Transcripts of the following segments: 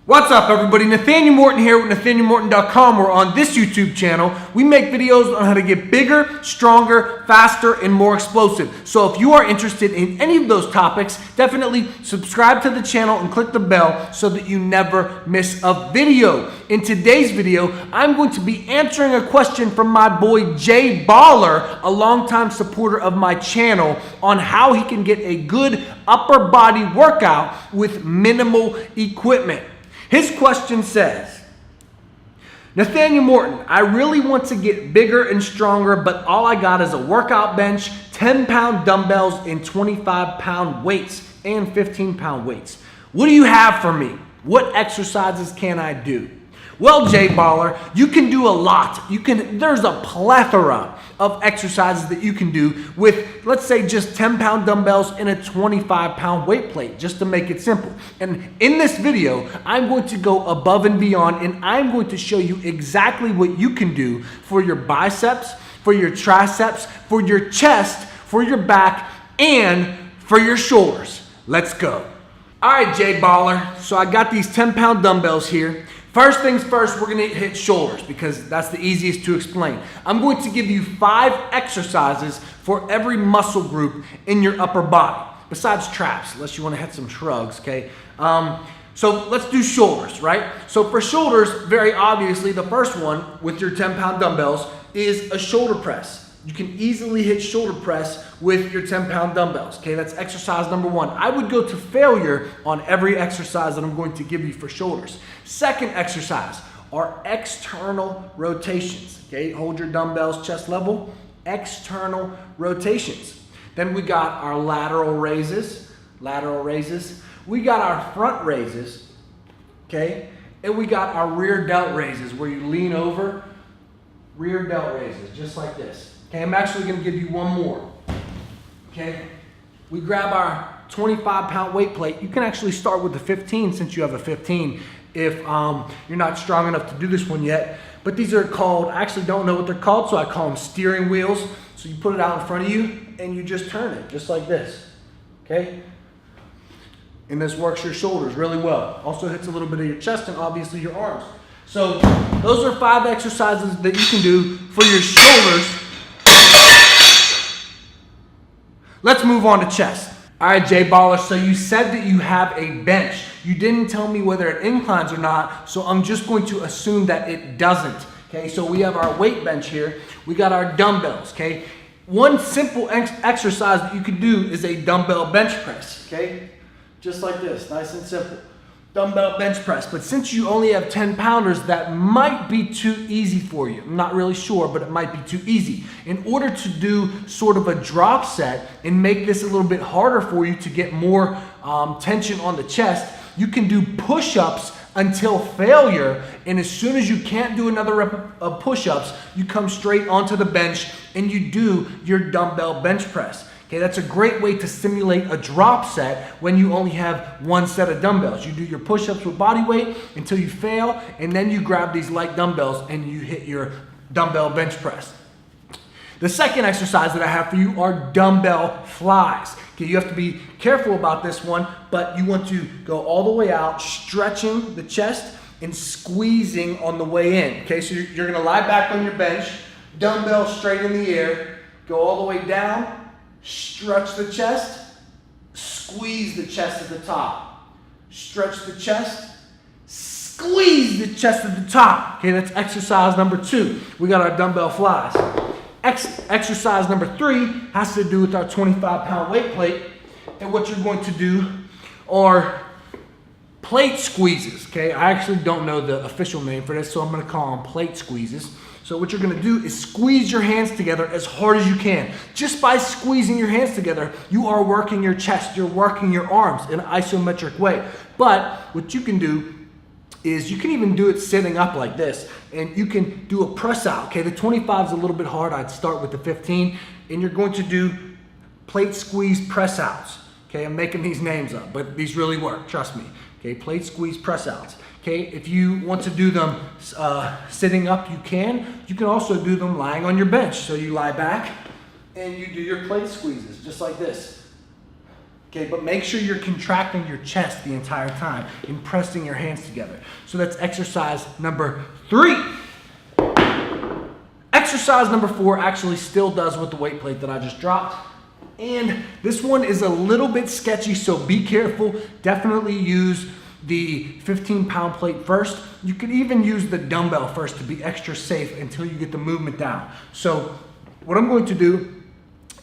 What's up, everybody? Nathanael Morton here with NathanaelMorton.com. We're on this YouTube channel. We make videos on how to get bigger, stronger, faster, and more explosive. So if you are interested in any of those topics, definitely subscribe to the channel and click the bell so that you never miss a video. In today's video, I'm going to be answering a question from my boy Jay Baller, a longtime supporter of my channel, on how he can get a good upper body workout with minimal equipment. His question says, Nathanael Morton, I really want to get bigger and stronger, but all I got is a workout bench, 10-pound dumbbells, and 25-pound weights, and 15-pound weights. What do you have for me? What exercises can I do? Well, Jay Baller, you can do a lot. There's a plethora of exercises that you can do with, let's say, just 10-pound dumbbells and a 25-pound weight plate, just to make it simple. And in this video, I'm going to go above and beyond, and I'm going to show you exactly what you can do for your biceps, for your triceps, for your chest, for your back, and for your shoulders. Let's go. All right, Jay Baller, so I got these 10-pound dumbbells here. First things first, we're gonna hit shoulders because that's the easiest to explain. I'm going to give you 5 exercises for every muscle group in your upper body, besides traps, unless you wanna hit some shrugs, okay? So let's do shoulders, right? So for shoulders, very obviously, the first one with your 10-pound dumbbells is a shoulder press. You can easily hit shoulder press with your 10-pound dumbbells, okay? That's exercise number 1. I would go to failure on every exercise that I'm going to give you for shoulders. Second exercise are external rotations, okay? Hold your dumbbells chest level, external rotations. Then we got our lateral raises. We got our front raises, okay? And we got our rear delt raises where you lean over, rear delt raises, just like this. Okay, I'm actually going to give you one more. Okay, we grab our 25-pound weight plate. You can actually start with the 15 since you have a 15 if you're not strong enough to do this one yet. But these are called, I actually don't know what they're called, so I call them steering wheels. So you put it out in front of you and you just turn it, just like this. Okay? And this works your shoulders really well. Also hits a little bit of your chest and obviously your arms. So those are 5 exercises that you can do for your shoulders. Let's move on to chest. All right, Jay Baller, so you said that you have a bench. You didn't tell me whether it inclines or not, so I'm just going to assume that it doesn't. Okay, so we have our weight bench here. We got our dumbbells, okay? One simple exercise that you can do is a dumbbell bench press, okay? Just like this, nice and simple. Dumbbell bench press, but since you only have 10-pounders, that might be too easy for you. I'm not really sure, but it might be too easy. In order to do sort of a drop set and make this a little bit harder for you to get more tension on the chest, you can do push-ups until failure, and as soon as you can't do another rep of push-ups, you come straight onto the bench and you do your dumbbell bench press. Okay, that's a great way to simulate a drop set when you only have one set of dumbbells. You do your push-ups with body weight until you fail, and then you grab these light dumbbells and you hit your dumbbell bench press. The second exercise that I have for you are dumbbell flies. Okay, you have to be careful about this one, but you want to go all the way out, stretching the chest and squeezing on the way in. Okay, so you're gonna lie back on your bench, dumbbell straight in the air, go all the way down, stretch the chest, squeeze the chest at the top. Stretch the chest, squeeze the chest at the top. Okay, that's exercise number 2. We got our dumbbell flies. Exercise number 3 has to do with our 25-pound weight plate. And what you're going to do are plate squeezes. Okay, I actually don't know the official name for this, so I'm going to call them plate squeezes. So what you're gonna do is squeeze your hands together as hard as you can. Just by squeezing your hands together, you are working your chest, you're working your arms in an isometric way. But what you can do is you can even do it sitting up like this, and you can do a press out, okay? The 25 is a little bit hard. I'd start with the 15, and you're going to do plate squeeze press outs, okay? I'm making these names up, but these really work, trust me, okay? Plate squeeze press outs. Okay, if you want to do them sitting up, you can. You can also do them lying on your bench. So you lie back and you do your plate squeezes, just like this. Okay, but make sure you're contracting your chest the entire time and pressing your hands together. So that's exercise number 3. Exercise number 4 actually still does with the weight plate that I just dropped. And this one is a little bit sketchy, so be careful. Definitely use the 15-pound plate first. You could even use the dumbbell first to be extra safe until you get the movement down. So what I'm going to do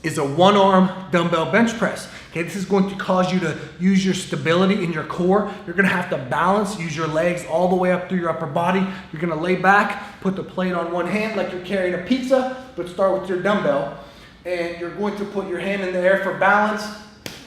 is a one-arm dumbbell bench press. Okay, this is going to cause you to use your stability in your core. You're gonna have to balance, use your legs all the way up through your upper body. You're gonna lay back, put the plate on one hand like you're carrying a pizza, but start with your dumbbell. And you're going to put your hand in the air for balance,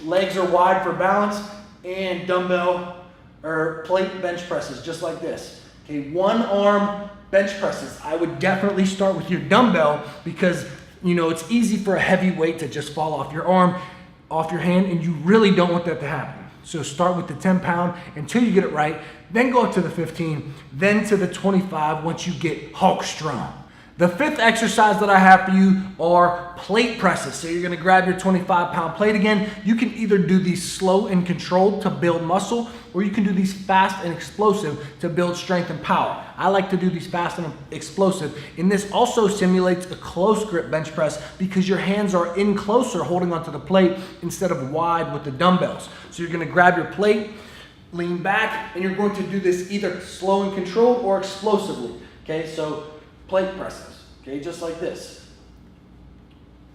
legs are wide for balance, and dumbbell or plate bench presses, just like this. Okay, one-arm bench presses. I would definitely start with your dumbbell because it's easy for a heavy weight to just fall off your arm, off your hand, and you really don't want that to happen. So start with the 10-pound until you get it right, then go up to the 15, then to the 25 once you get Hulk strong. The 5th exercise that I have for you are plate presses. So you're gonna grab your 25-pound plate again. You can either do these slow and controlled to build muscle, or you can do these fast and explosive to build strength and power. I like to do these fast and explosive. And this also simulates a close grip bench press because your hands are in closer holding onto the plate instead of wide with the dumbbells. So you're gonna grab your plate, lean back, and you're going to do this either slow and controlled or explosively. Okay, so plate presses, okay, just like this.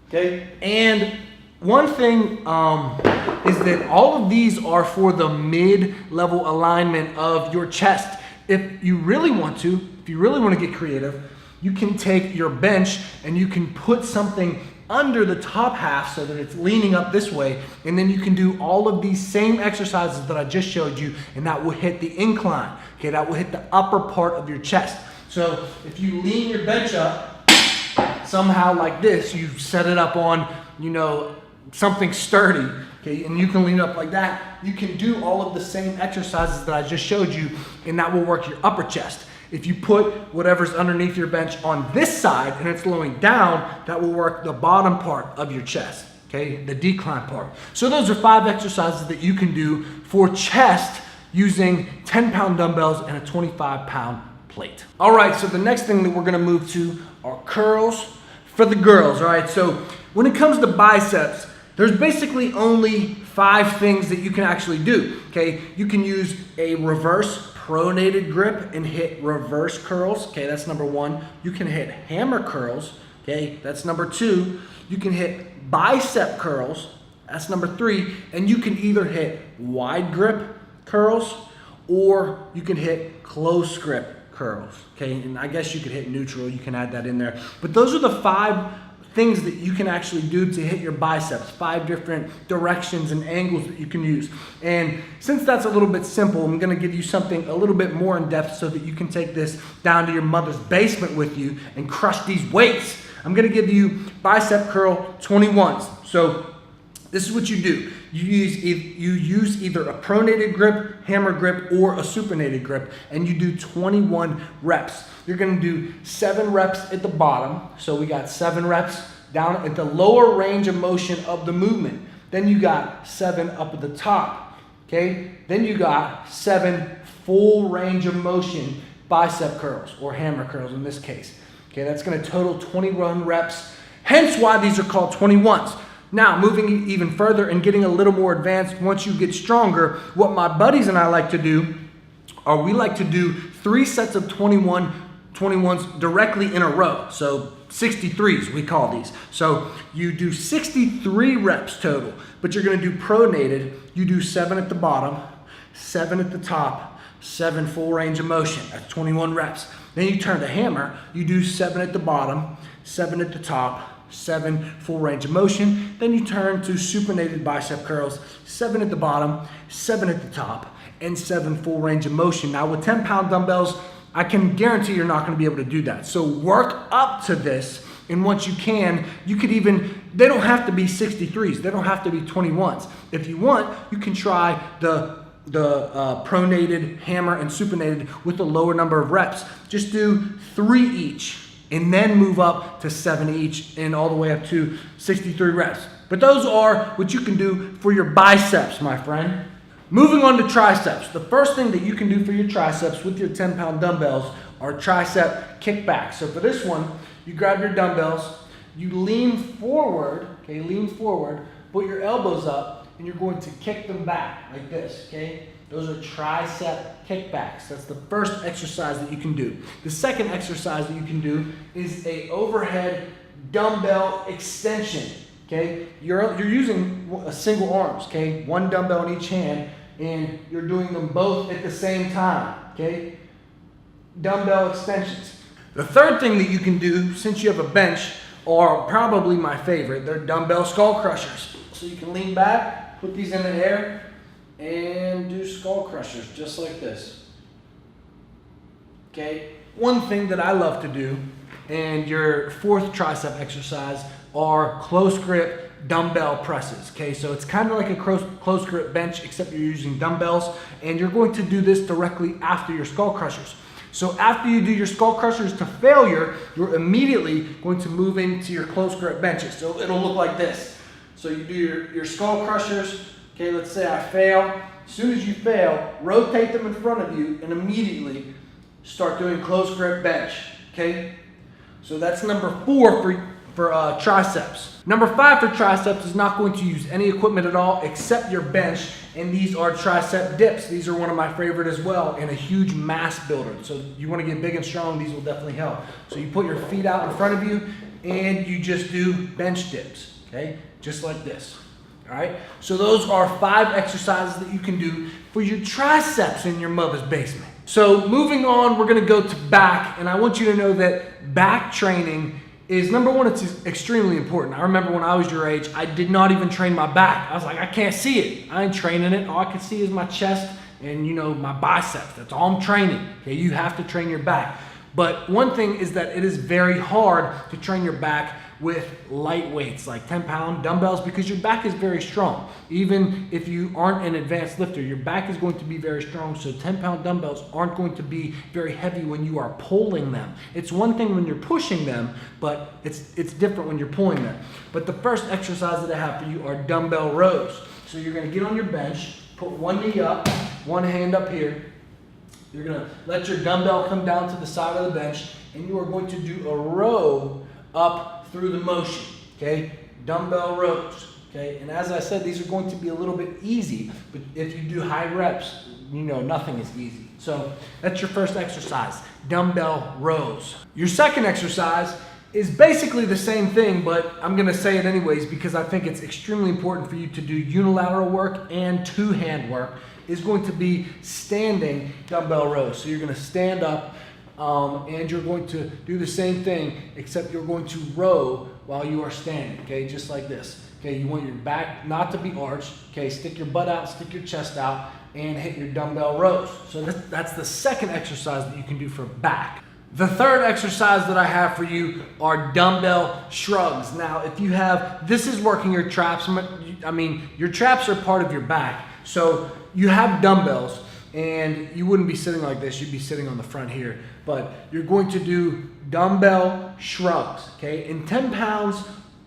Okay, and one thing is that all of these are for the mid-level alignment of your chest. If you really want to get creative, you can take your bench and you can put something under the top half so that it's leaning up this way, and then you can do all of these same exercises that I just showed you, and that will hit the incline. Okay, that will hit the upper part of your chest. So if you lean your bench up somehow like this, you set it up on, something sturdy, okay, and you can lean up like that, you can do all of the same exercises that I just showed you, and that will work your upper chest. If you put whatever's underneath your bench on this side and it's flowing down, that will work the bottom part of your chest, okay, the decline part. So those are 5 exercises that you can do for chest using 10-pound dumbbells and a 25-pound plate. All right, so the next thing that we're gonna move to are curls for the girls. All right, so when it comes to biceps, there's basically only 5 things that you can actually do. Okay, you can use a reverse pronated grip and hit reverse curls. Okay, that's number 1. You can hit hammer curls. Okay, that's number 2. You can hit bicep curls. That's number 3. And you can either hit wide grip curls or you can hit close grip curls. Okay, and I guess you could hit neutral, you can add that in there. But those are the 5 things that you can actually do to hit your biceps, 5 different directions and angles that you can use. And since that's a little bit simple, I'm gonna give you something a little bit more in depth so that you can take this down to your mother's basement with you and crush these weights. I'm gonna give you bicep curl 21s. So this is what you do. You use either a pronated grip, hammer grip, or a supinated grip, and you do 21 reps. You're gonna do 7 reps at the bottom. So we got 7 reps down at the lower range of motion of the movement. Then you got 7 up at the top, okay? Then you got 7 full range of motion bicep curls, or hammer curls in this case. Okay, that's gonna total 21 reps, hence why these are called 21s. Now, moving even further and getting a little more advanced, once you get stronger, what my buddies and I like to do are we like to do 3 sets of 21s directly in a row. So 63s, we call these. So you do 63 reps total, but you're gonna do pronated. You do 7 at the bottom, 7 at the top, 7 full range of motion. That's 21 reps. Then you turn to hammer. You do 7 at the bottom, 7 at the top, 7 full range of motion. Then you turn to supinated bicep curls, 7 at the bottom, 7 at the top, and 7 full range of motion. Now with 10-pound dumbbells, I can guarantee you're not gonna be able to do that. So work up to this, and once you can, you could even, they don't have to be 63s, they don't have to be 21s. If you want, you can try the pronated, hammer, and supinated with a lower number of reps. Just do 3 each. and then move up to 7 each and all the way up to 63 reps. But those are what you can do for your biceps, my friend. Moving on to triceps. The first thing that you can do for your triceps with your 10-pound dumbbells are tricep kickbacks. So for this one, you grab your dumbbells, you lean forward, okay, lean forward, put your elbows up, and you're going to kick them back like this, okay? Those are tricep kickbacks. That's the first exercise that you can do. The second exercise that you can do is a overhead dumbbell extension, okay? You're using a single arms, okay? One dumbbell in each hand, and you're doing them both at the same time, okay? Dumbbell extensions. The third thing that you can do, since you have a bench, are probably my favorite. They're dumbbell skull crushers. So you can lean back, put these in the air, and do skull crushers just like this. Okay? One thing that I love to do, and your fourth tricep exercise, are close grip dumbbell presses. Okay, so it's kind of like a close grip bench, except you're using dumbbells, and you're going to do this directly after your skull crushers. So after you do your skull crushers to failure, you're immediately going to move into your close grip benches. So it'll look like this. So you do your skull crushers. Okay, let's say I fail. As soon as you fail, rotate them in front of you and immediately start doing close grip bench. Okay, so that's number 4 for triceps. Number 5 for triceps is not going to use any equipment at all except your bench, and these are tricep dips. These are one of my favorite as well, and a huge mass builder. So you want to get big and strong, these will definitely help. So you put your feet out in front of you and you just do bench dips, okay? Just like this, all right? So those are 5 exercises that you can do for your triceps in your mother's basement. So moving on, we're gonna go to back, and I want you to know that back training is, number one, it's extremely important. I remember when I was your age, I did not even train my back. I was like, I can't see it. I ain't training it. All I can see is my chest and, you know, my biceps. That's all I'm training. Okay, you have to train your back. But one thing is that it is very hard to train your back with light weights like 10-pound dumbbells, because your back is very strong. Even if you aren't an advanced lifter, your back is going to be very strong, so 10-pound dumbbells aren't going to be very heavy when you are pulling them. It's one thing when you're pushing them, but it's different when you're pulling them. But the first exercise that I have for you are dumbbell rows. So you're gonna get on your bench, put one knee up, one hand up here. You're gonna let your dumbbell come down to the side of the bench, and you are going to do a row up through the motion, okay? Dumbbell rows, okay? And as I said, these are going to be a little bit easy, but if you do high reps, you know nothing is easy. So that's your first exercise, dumbbell rows. Your second exercise is basically the same thing, but I'm gonna say it anyways because I think it's extremely important for you to do unilateral work and two-hand work, is going to be standing dumbbell rows. So you're gonna stand up, and you're going to do the same thing, except you're going to row while you are standing, okay, just like this. Okay, you want your back not to be arched, okay, stick your butt out, stick your chest out, and hit your dumbbell rows. So that's the second exercise that you can do for back. The third exercise that I have for you are dumbbell shrugs. Now, if you have, this is working your traps. I mean, your traps are part of your back. So you have dumbbells, and you wouldn't be sitting like this, you'd be sitting on the front here. But you're going to do dumbbell shrugs, okay? And 10 pounds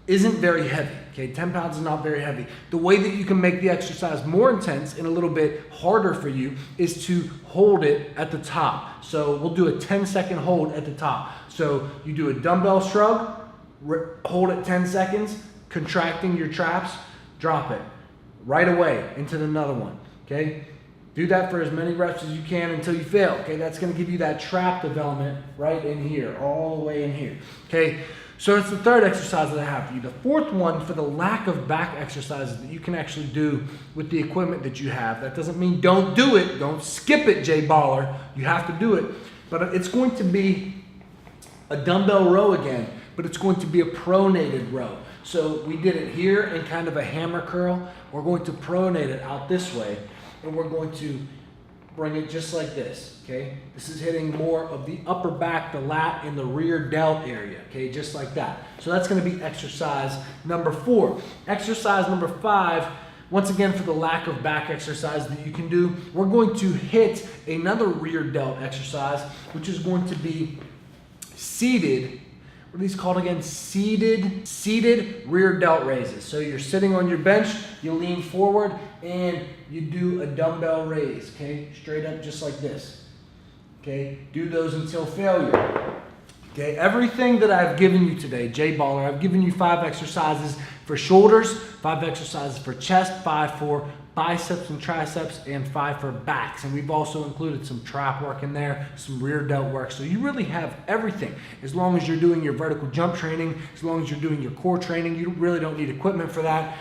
isn't very heavy, okay? 10 pounds is not very heavy. The way that you can make the exercise more intense and a little bit harder for you is to hold it at the top. So we'll do a 10-second hold at the top. So you do a dumbbell shrug, hold it 10 seconds, contracting your traps, drop it right away into another one, okay? Do that for as many reps as you can until you fail, okay? That's gonna give you that trap development right in here, all the way in here, okay? So it's the third exercise that I have for you. The fourth one, for the lack of back exercises that you can actually do with the equipment that you have. That doesn't mean don't do it, don't skip it, Jay Baller. You have to do it, but it's going to be a dumbbell row again, but it's going to be a pronated row. So we did it here in kind of a hammer curl. We're going to pronate it out this way, and we're going to bring it just like this, okay? This is hitting more of the upper back, the lat, and the rear delt area, okay? Just like that. So that's gonna be exercise number 4. Exercise number 5, once again for the lack of back exercise that you can do, we're going to hit another rear delt exercise, which is going to be seated what are these called again? Seated rear delt raises. So you're sitting on your bench, you lean forward, and you do a dumbbell raise, okay? Straight up just like this, okay? Do those until failure. Okay, everything that I've given you today, Jay Baller, I've given you 5 exercises for shoulders, 5 exercises for chest, 5 for biceps and triceps, and 5 for backs. And we've also included some trap work in there, some rear delt work. So you really have everything. As long as you're doing your vertical jump training, as long as you're doing your core training, you really don't need equipment for that.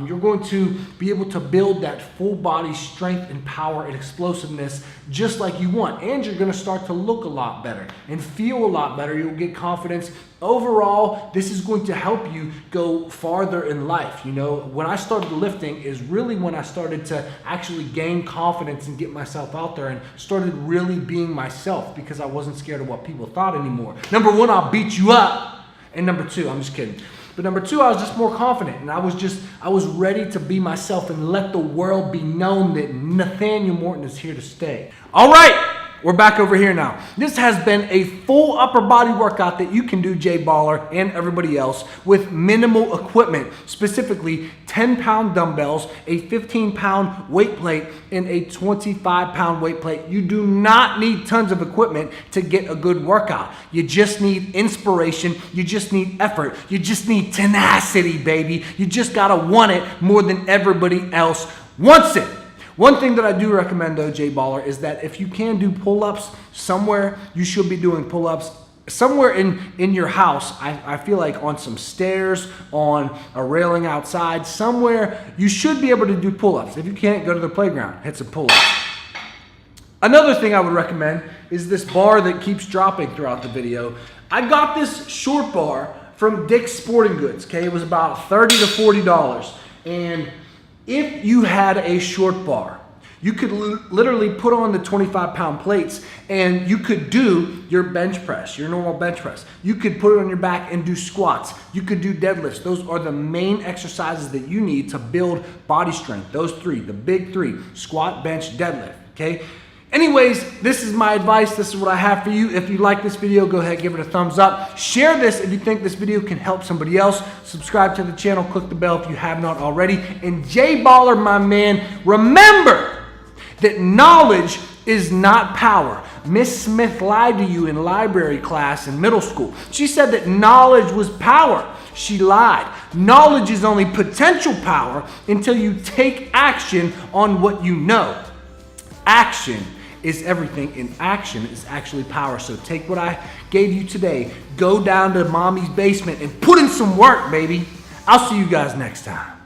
You're going to be able to build that full body strength and power and explosiveness just like you want. And you're going to start to look a lot better and feel a lot better. You'll get confidence. Overall, this is going to help you go farther in life. You know, when I started lifting is really when I started to actually gain confidence and get myself out there and started really being myself because I wasn't scared of what people thought anymore. Number 1, I'll beat you up. And number 2, I'm just kidding. But number 2, I was just more confident, and I was ready to be myself and let the world be known that Nathanael Morton is here to stay. All right, we're back over here now. This has been a full upper body workout that you can do, Jay Baller and everybody else, with minimal equipment, specifically 10-pound dumbbells, a 15-pound weight plate, and a 25-pound weight plate. You do not need tons of equipment to get a good workout. You just need inspiration. You just need effort. You just need tenacity, baby. You just gotta want it more than everybody else wants it. One thing that I do recommend though, Jay Baller, is that if you can do pull-ups somewhere, you should be doing pull-ups somewhere in your house. I feel like on some stairs, on a railing outside, somewhere you should be able to do pull-ups. If you can't, go to the playground, hit some pull-ups. Another thing I would recommend is this bar that keeps dropping throughout the video. I got this short bar from Dick's Sporting Goods, okay? It was about $30 to $40. And if you had a short bar, you could literally put on the 25-pound plates and you could do your bench press, your normal bench press. You could put it on your back and do squats. You could do deadlifts. Those are the main exercises that you need to build body strength. Those 3, the big 3, squat, bench, deadlift, okay? Anyways, this is my advice. This is what I have for you. If you like this video, go ahead, give it a thumbs up. Share this if you think this video can help somebody else. Subscribe to the channel, click the bell if you have not already. And Jay Baller, my man, remember that knowledge is not power. Miss Smith lied to you in library class in middle school. She said that knowledge was power. She lied. Knowledge is only potential power until you take action on what you know. Action is everything, and action is actually power. So take what I gave you today, go down to mommy's basement and put in some work, baby. I'll see you guys next time.